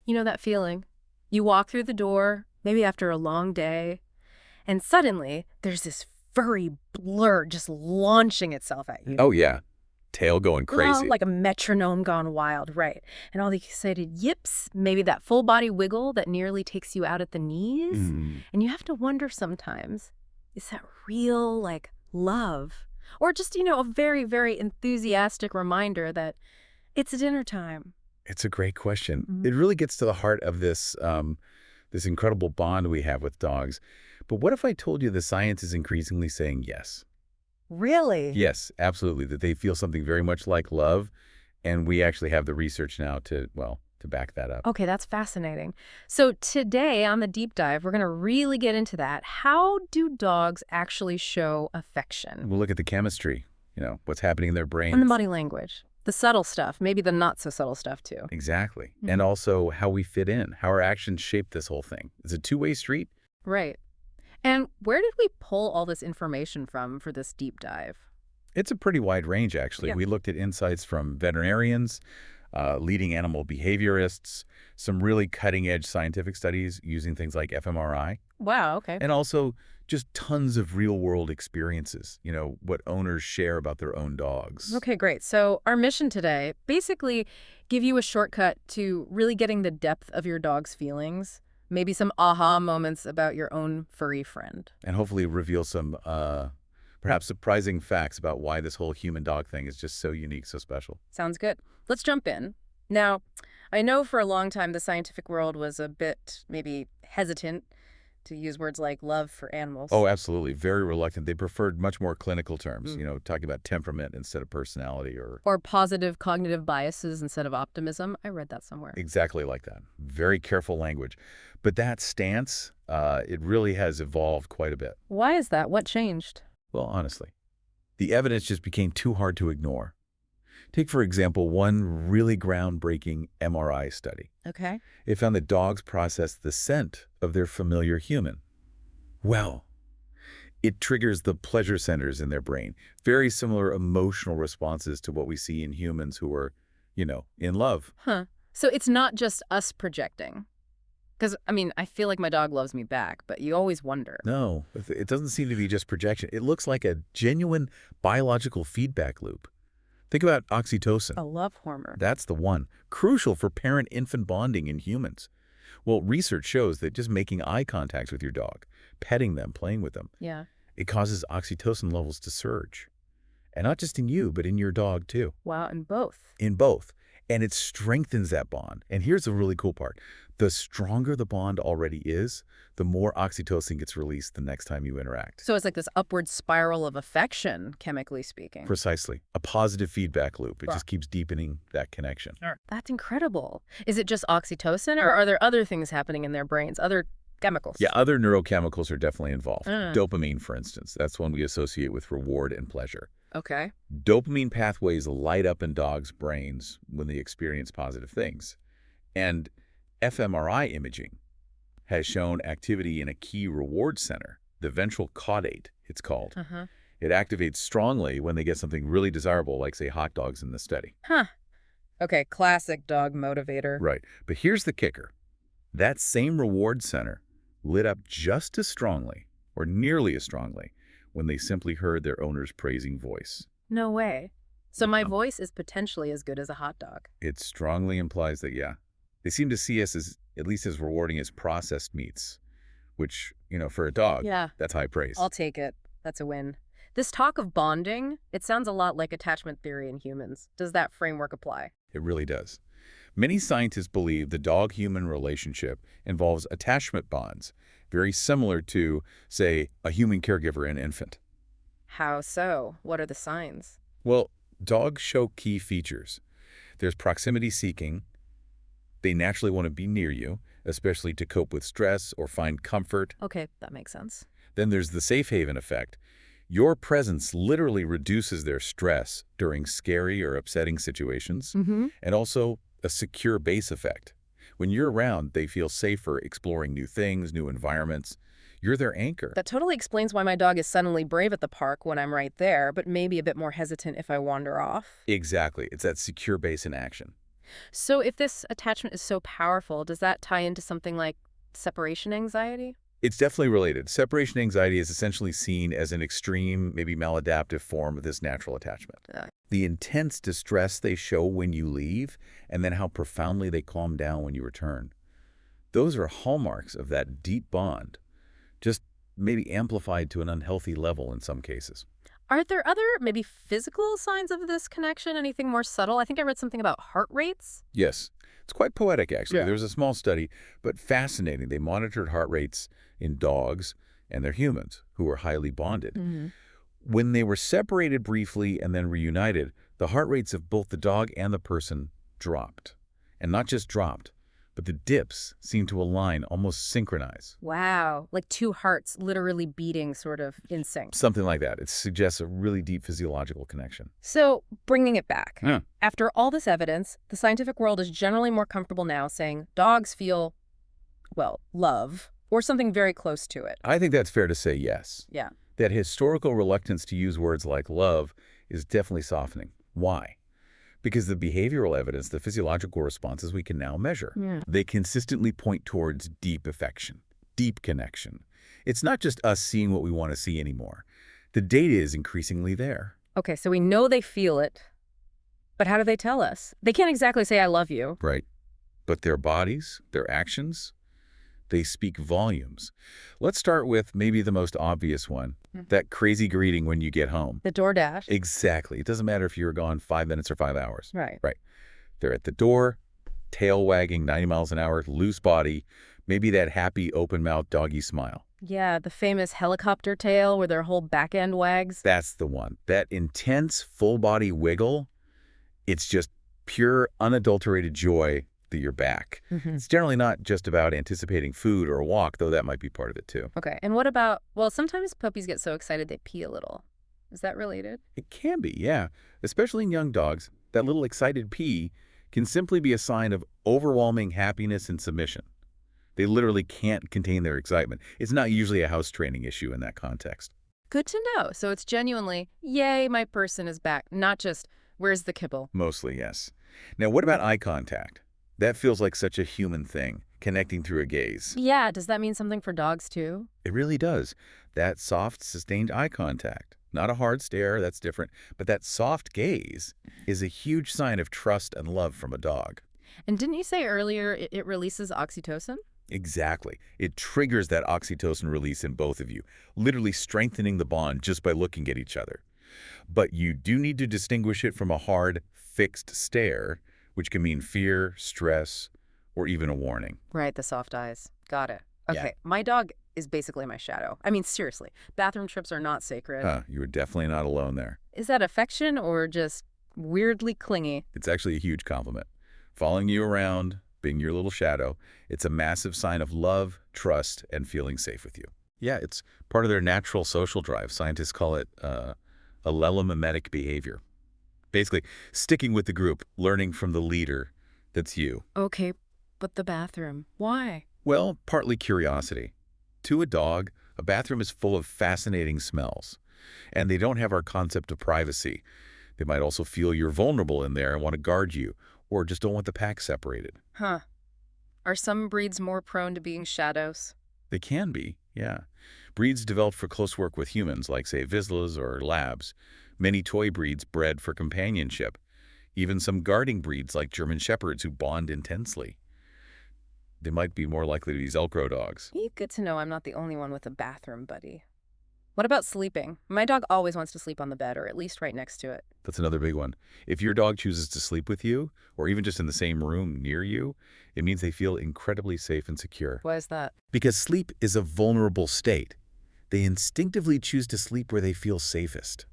You know that feeling? You walk through the door, maybe after a long day, and suddenly there's this furry blur just launching itself at you. Oh, yeah. Tail going Oh, crazy. like a metronome gone wild, right. And all the excited yips, maybe that full body wiggle that nearly takes you out at the knees. Mm. And you have to wonder sometimes, is that real, like, love? Or just, a very, very enthusiastic reminder that it's dinner time. It's a great question. Mhm. It really gets to the heart of this incredible bond we have with dogs. But what if I told you the science is increasingly saying yes? Really? Yes, absolutely, that they feel something very much like love, and we actually have the research now to back that up. Okay, that's fascinating. So today on the deep dive, we're going to really get into that. How do dogs actually show affection? We'll look at the chemistry, what's happening in their brains. And the body language, the subtle stuff, maybe the not so subtle stuff too. Exactly. Mhm. And also how we fit in, how our actions shape this whole thing. It's a two-way street. Right. And where did we pull all this information from for this deep dive? It's a pretty wide range, actually. Yeah. We looked at insights from veterinarians, leading animal behaviorists, some really cutting-edge scientific studies using things like fMRI, Wow, okay. and also just tons of real-world experiences, what owners share about their own dogs. Okay, great. So our mission today, basically give you a shortcut to really getting the depth of your dog's feelings, maybe some aha moments about your own furry friend. And hopefully reveal some perhaps surprising facts about why this whole human-dog thing is just so unique, so special. Sounds good. Let's jump in. Now, I know for a long time the scientific world was a bit maybe hesitant to use words like love for animals. Oh, absolutely. Very reluctant. They preferred much more clinical terms, Mm. talking about temperament instead of personality or Or positive cognitive biases instead of optimism. I read that somewhere. exactly like that. Very careful language. But that stance, it really has evolved quite a bit. Why is that? What changed? Well, honestly, the evidence just became too hard to ignore. Take, for example, one really groundbreaking MRI study. Okay. It found that dogs process the scent of their familiar human. Well, it triggers the pleasure centers in their brain. Very similar emotional responses to what we see in humans who are, in love. Huh. So it's not just us projecting. Because, I feel like my dog loves me back, but you always wonder. No, it doesn't seem to be just projection. It looks like a genuine biological feedback loop. Think about oxytocin. A love hormone. That's the one. Crucial for parent-infant bonding in humans. Well, research shows that just making eye contact with your dog, petting them, playing with them, Yeah. it causes oxytocin levels to surge. And not just in you, but in your dog too. Wow, and both. In both. And it strengthens that bond. And here's the really cool part. The stronger the bond already is, the more oxytocin gets released the next time you interact. So it's like this upward spiral of affection, chemically speaking. Precisely. A positive feedback loop. It Wow. just keeps deepening that connection. That's incredible. Is it just oxytocin, or are there other things happening in their brains, other chemicals? Yeah, other neurochemicals are definitely involved. Mm. Dopamine, for instance. That's one we associate with reward and pleasure. Okay. Dopamine pathways light up in dogs' brains when they experience positive things. And fMRI imaging has shown activity in a key reward center, the ventral caudate, it's called. Uh-huh. It activates strongly when they get something really desirable, like, say, hot dogs in the study. Huh. Okay, classic dog motivator. Right. But here's the kicker. That same reward center lit up just as strongly, or nearly as strongly, when they simply heard their owner's praising voice. No way. So my No. voice is potentially as good as a hot dog. It strongly implies that, yeah, they seem to see us as at least as rewarding as processed meats, which, for a dog, Yeah. that's high praise. I'll take it. That's a win. This talk of bonding, it sounds a lot like attachment theory in humans. Does that framework apply? It really does. Many scientists believe the dog-human relationship involves attachment bonds, very similar to, say, a human caregiver and infant. How so? What are the signs? Well, dogs show key features. There's proximity seeking. They naturally want to be near you, especially to cope with stress or find comfort. Okay, that makes sense. Then there's the safe haven effect. Your presence literally reduces their stress during scary or upsetting situations, Mm-hmm. and also a secure base effect. When you're around, they feel safer exploring new things, new environments. You're their anchor. That totally explains why my dog is suddenly brave at the park when I'm right there, but maybe a bit more hesitant if I wander off. Exactly. It's that secure base in action. So if this attachment is so powerful, does that tie into something like separation anxiety? It's definitely related. Separation anxiety is essentially seen as an extreme, maybe maladaptive form of this natural attachment. Uh, The intense distress they show when you leave, and then how profoundly they calm down when you return. Those are hallmarks of that deep bond, just maybe amplified to an unhealthy level in some cases. Are there other, maybe physical signs of this connection? Anything more subtle? I think I read something about heart rates. Yes, it's quite poetic, actually. Yeah. There was a small study, but fascinating. They monitored heart rates in dogs and their humans, who were highly bonded. Hmm. When they were separated briefly and then reunited, the heart rates of both the dog and the person dropped. And not just dropped, but the dips seemed to align, almost synchronize. Wow, like two hearts literally beating sort of in sync. Something like that. It suggests a really deep physiological connection. So, bringing it back, Yeah. after all this evidence, the scientific world is generally more comfortable now saying dogs feel, well, love, or something very close to it. I think that's fair to say yes. Yeah. That historical reluctance to use words like love is definitely softening. Why? Because the behavioral evidence, the physiological responses we can now measure, Yeah. they consistently point towards deep affection, deep connection. It's not just us seeing what we want to see anymore. The data is increasingly there. Okay, so we know they feel it, but how do they tell us? They can't exactly say, I love you. Right. But their bodies, their actions, they speak volumes. Let's start with maybe the most obvious one, that crazy greeting when you get home. The DoorDash. Exactly. It doesn't matter if you were gone 5 minutes or 5 hours. Right. Right. They're at the door, tail wagging 90 miles an hour, loose body, maybe that happy open-mouthed doggy smile. Yeah, the famous helicopter tail where their whole back end wags. That's the one. That intense full-body wiggle, it's just pure, unadulterated joy that you're back. It's generally not just about anticipating food or a walk, though that might be part of it too. Okay, and what about, well, sometimes puppies get so excited they pee a little. Is that related? It can be, yeah. Especially in young dogs, that little excited pee can simply be a sign of overwhelming happiness and submission. They literally can't contain their excitement. It's not usually a house training issue in that context. Good to know. So it's genuinely, yay, my person is back, not just, where's the kibble? Mostly, yes. Now, what about eye contact? That feels like such a human thing, connecting through a gaze. Yeah, does that mean something for dogs too? It really does. That soft, sustained eye contact. Not a hard stare, that's different, but that soft gaze is a huge sign of trust and love from a dog. And didn't you say earlier it releases oxytocin? Exactly. It triggers that oxytocin release in both of you, literally strengthening the bond just by looking at each other. But you do need to distinguish it from a hard, fixed stare, which can mean fear, stress, or even a warning. Right, the soft eyes. Got it. Okay, Yeah. my dog is basically my shadow. I mean, seriously, bathroom trips are not sacred. You were definitely not alone there. Is that affection or just weirdly clingy? It's actually a huge compliment. Following you around, being your little shadow, it's a massive sign of love, trust, and feeling safe with you. Yeah, it's part of their natural social drive. Scientists call it allellomimetic behavior. Basically, sticking with the group, learning from the leader that's you. Okay, but the bathroom. Why? Well, partly curiosity. To a dog, a bathroom is full of fascinating smells, and they don't have our concept of privacy. They might also feel you're vulnerable in there and want to guard you, or just don't want the pack separated. Huh. Are some breeds more prone to being shadows? They can be, yeah. Breeds developed for close work with humans, like, say, Vizslas or Labs. Many toy breeds bred for companionship. Even some guarding breeds, like German Shepherds, who bond intensely. They might be more likely to be Velcro dogs. Good to know I'm not the only one with a bathroom buddy. What about sleeping? My dog always wants to sleep on the bed, or at least right next to it. That's another big one. If your dog chooses to sleep with you, or even just in the same room near you, it means they feel incredibly safe and secure. Why is that? Because sleep is a vulnerable state. They instinctively choose to sleep where they feel safest.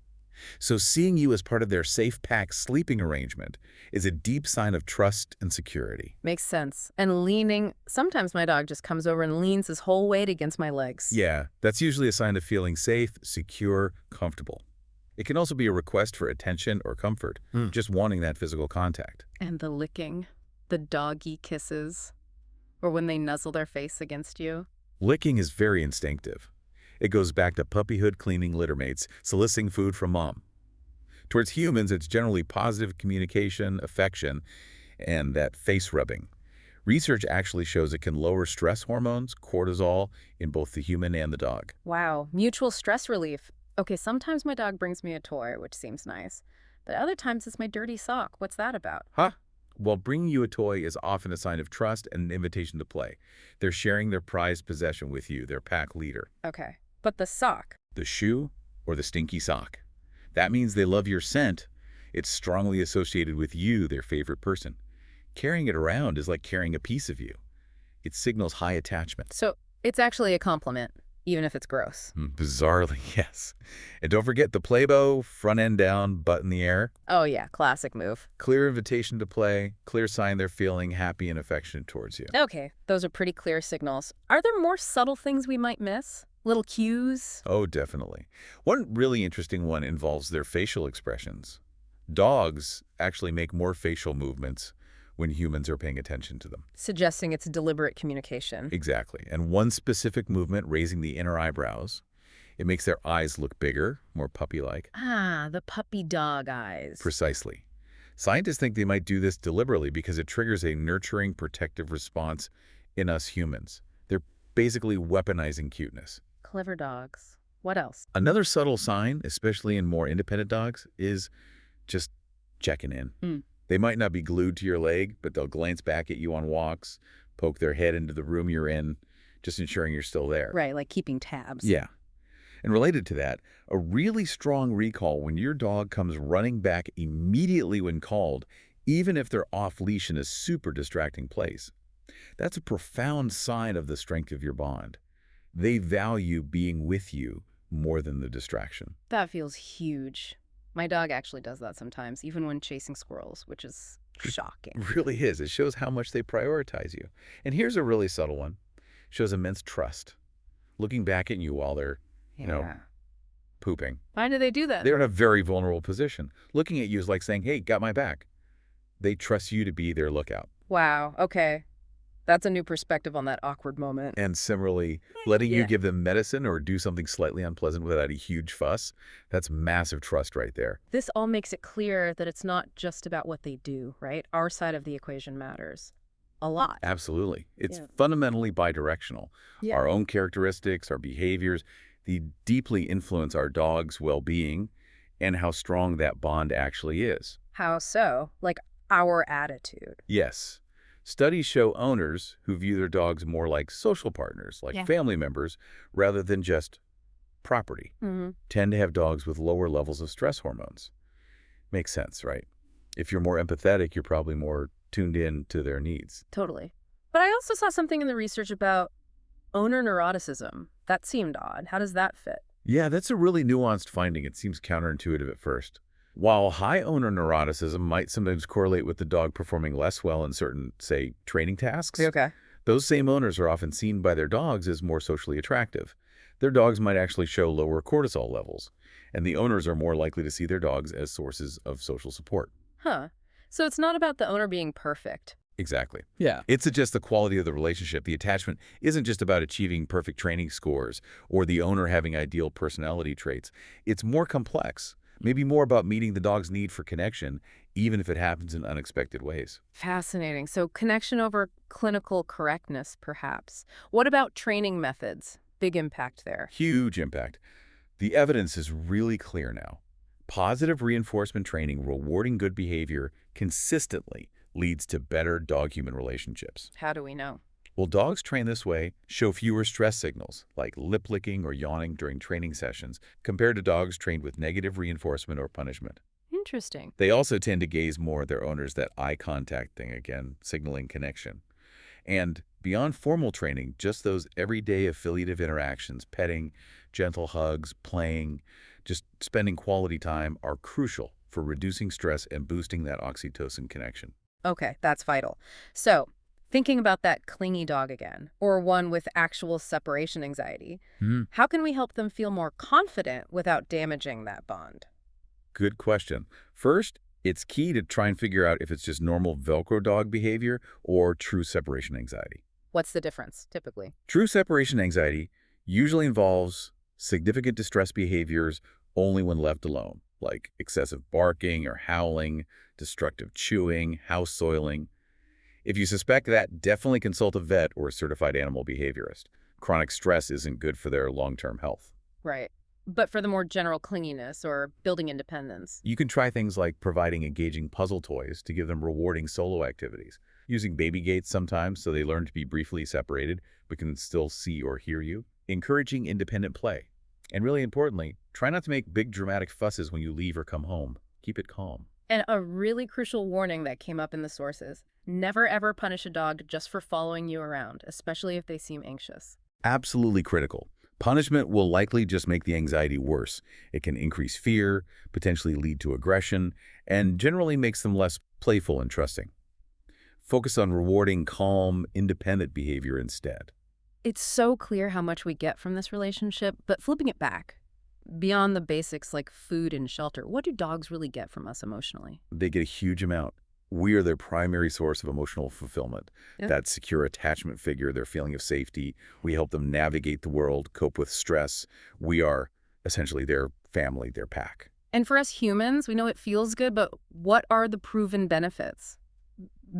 So seeing you as part of their safe pack sleeping arrangement is a deep sign of trust and security. Makes sense. And leaning, sometimes my dog just comes over and leans his whole weight against my legs. Yeah, that's usually a sign of feeling safe, secure, comfortable. It can also be a request for attention or comfort, just wanting that physical contact. And the licking, the doggy kisses, or when they nuzzle their face against you. Licking is very instinctive. It goes back to puppyhood cleaning littermates, soliciting food from mom. Towards humans, it's generally positive communication, affection, and that face rubbing. Research actually shows it can lower stress hormones, cortisol, in both the human and the dog. Wow, mutual stress relief. Okay, sometimes my dog brings me a toy, which seems nice. But other times it's my dirty sock. What's that about? Huh? Well, bringing you a toy is often a sign of trust and an invitation to play. They're sharing their prized possession with you, their pack leader. Okay, but the sock. The shoe or the stinky sock. That means they love your scent. It's strongly associated with you, their favorite person. Carrying it around is like carrying a piece of you. It signals high attachment. So it's actually a compliment, even if it's gross. Bizarrely, yes. And don't forget the play bow, front end down, butt in the air. Oh yeah, classic move. Clear invitation to play, clear sign they're feeling happy and affectionate towards you. Okay, those are pretty clear signals. Are there more subtle things we might miss? Little cues? Oh, definitely. One really interesting one involves their facial expressions. Dogs actually make more facial movements when humans are paying attention to them. Suggesting it's deliberate communication. Exactly. And one specific movement, raising the inner eyebrows, it makes their eyes look bigger, more puppy-like. Ah, the puppy dog eyes. Precisely. Scientists think they might do this deliberately because it triggers a nurturing, protective response in us humans. They're basically weaponizing cuteness. Clever dogs. What else? Another subtle sign, especially in more independent dogs, is just checking in. They might not be glued to your leg, but they'll glance back at you on walks, poke their head into the room you're in, just ensuring you're still there. Right, like keeping tabs. Yeah. And related to that, a really strong recall when your dog comes running back immediately when called, even if they're off-leash in a super distracting place. That's a profound sign of the strength of your bond. They value being with you more than the distraction. That feels huge. My dog actually does that sometimes, even when chasing squirrels, which is shocking. It really is. It shows how much they prioritize you. And here's a really subtle one. Shows immense trust. Looking back at you while they're, pooping. Why do they do that? They're in a very vulnerable position. Looking at you is like saying, hey, got my back. They trust you to be their lookout. Wow, okay. That's a new perspective on that awkward moment. And similarly, letting you give them medicine or do something slightly unpleasant without a huge fuss, that's massive trust right there. This all makes it clear that it's not just about what they do, right? Our side of the equation matters a lot. Absolutely. It's fundamentally bidirectional. Yeah. Our own characteristics, our behaviors, they deeply influence our dog's well-being and how strong that bond actually is. How so? Like our attitude. Yes. Studies show owners who view their dogs more like social partners, like family members, rather than just property, tend to have dogs with lower levels of stress hormones. Makes sense, right? If you're more empathetic, you're probably more tuned in to their needs. Totally. But I also saw something in the research about owner neuroticism. That seemed odd. How does that fit? Yeah, that's a really nuanced finding. It seems counterintuitive at first. While high owner neuroticism might sometimes correlate with the dog performing less well in certain, say, training tasks, those same owners are often seen by their dogs as more socially attractive. Their dogs might actually show lower cortisol levels, and the owners are more likely to see their dogs as sources of social support. Huh. So it's not about the owner being perfect. Exactly. Yeah. It suggests the quality of the relationship. The attachment isn't just about achieving perfect training scores or the owner having ideal personality traits. It's more complex. Maybe more about meeting the dog's need for connection, even if it happens in unexpected ways. Fascinating. So connection over clinical correctness, perhaps. What about training methods? Big impact there. Huge impact. The evidence is really clear now. Positive reinforcement training, rewarding good behavior consistently leads to better dog-human relationships. How do we know? Well, dogs trained this way show fewer stress signals, like lip licking or yawning during training sessions, compared to dogs trained with negative reinforcement or punishment. Interesting. They also tend to gaze more at their owners, that eye contact thing again, signaling connection. And beyond formal training, just those everyday affiliative interactions, petting, gentle hugs, playing, just spending quality time are crucial for reducing stress and boosting that oxytocin connection. Okay, that's vital. So, thinking about that clingy dog again, or one with actual separation anxiety, how can we help them feel more confident without damaging that bond? Good question. First, it's key to try and figure out if it's just normal Velcro dog behavior or true separation anxiety. What's the difference, typically? True separation anxiety usually involves significant distress behaviors only when left alone, like excessive barking or howling, destructive chewing, house soiling. If you suspect that, definitely consult a vet or a certified animal behaviorist. Chronic stress isn't good for their long-term health. Right. But for the more general clinginess or building independence. You can try things like providing engaging puzzle toys to give them rewarding solo activities, using baby gates sometimes so they learn to be briefly separated but can still see or hear you, encouraging independent play. And really importantly, try not to make big dramatic fusses when you leave or come home. Keep it calm. And a really crucial warning that came up in the sources: never ever punish a dog just for following you around, especially if they seem anxious. Absolutely critical. Punishment will likely just make the anxiety worse. It can increase fear, potentially lead to aggression, and generally makes them less playful and trusting. Focus on rewarding calm, independent behavior instead. It's so clear how much we get from this relationship, but flipping it back, beyond the basics like food and shelter, what do dogs really get from us emotionally? They get a huge amount. We are their primary source of emotional fulfillment. Yeah. That secure attachment figure, their feeling of safety. We help them navigate the world, cope with stress. We are essentially their family, their pack. And for us humans, we know it feels good, but what are the proven benefits?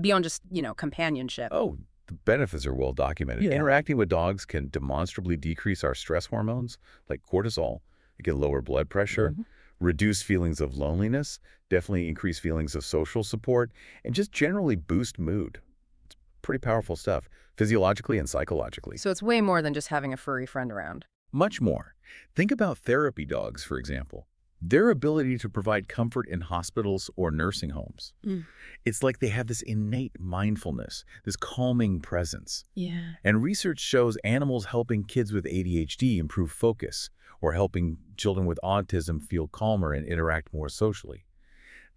Beyond just, companionship. Oh, the benefits are well documented. Yeah. Interacting with dogs can demonstrably decrease our stress hormones, like cortisol. It can lower blood pressure, reduce feelings of loneliness, definitely increase feelings of social support, and just generally boost mood. It's pretty powerful stuff, physiologically and psychologically. So it's way more than just having a furry friend around. Much more. Think about therapy dogs, for example. Their ability to provide comfort in hospitals or nursing homes. It's like they have this innate mindfulness, this calming presence. Yeah. And research shows animals helping kids with ADHD improve focus, or helping children with autism feel calmer and interact more socially.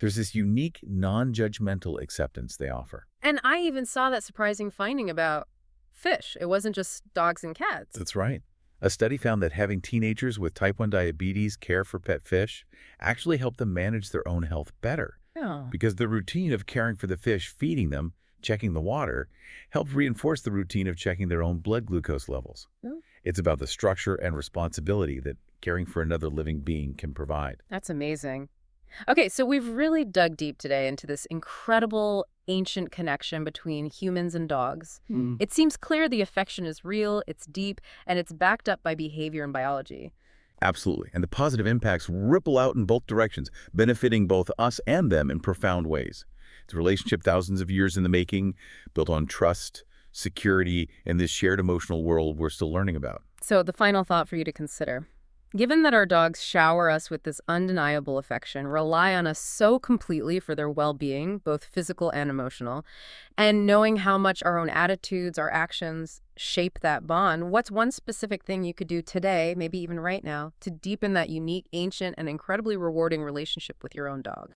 There's this unique, non-judgmental acceptance they offer. And I even saw that surprising finding about fish. It wasn't just dogs and cats. That's right. A study found that having teenagers with type 1 diabetes care for pet fish actually helped them manage their own health better, Oh. because the routine of caring for the fish, feeding them, checking the water, helped reinforce the routine of checking their own blood glucose levels. Oh. It's about the structure and responsibility that caring for another living being can provide. That's amazing. Okay, so we've really dug deep today into this incredible ancient connection between humans and dogs. It seems clear the affection is real, it's deep, and it's backed up by behavior and biology. Absolutely. And the positive impacts ripple out in both directions, benefiting both us and them in profound ways. It's a relationship thousands of years in the making, built on trust, security, and this shared emotional world we're still learning about. So the final thought for you to consider. Given that our dogs shower us with this undeniable affection, rely on us so completely for their well-being, both physical and emotional, and knowing how much our own attitudes, our actions shape that bond, what's one specific thing you could do today, maybe even right now, to deepen that unique, ancient, and incredibly rewarding relationship with your own dog?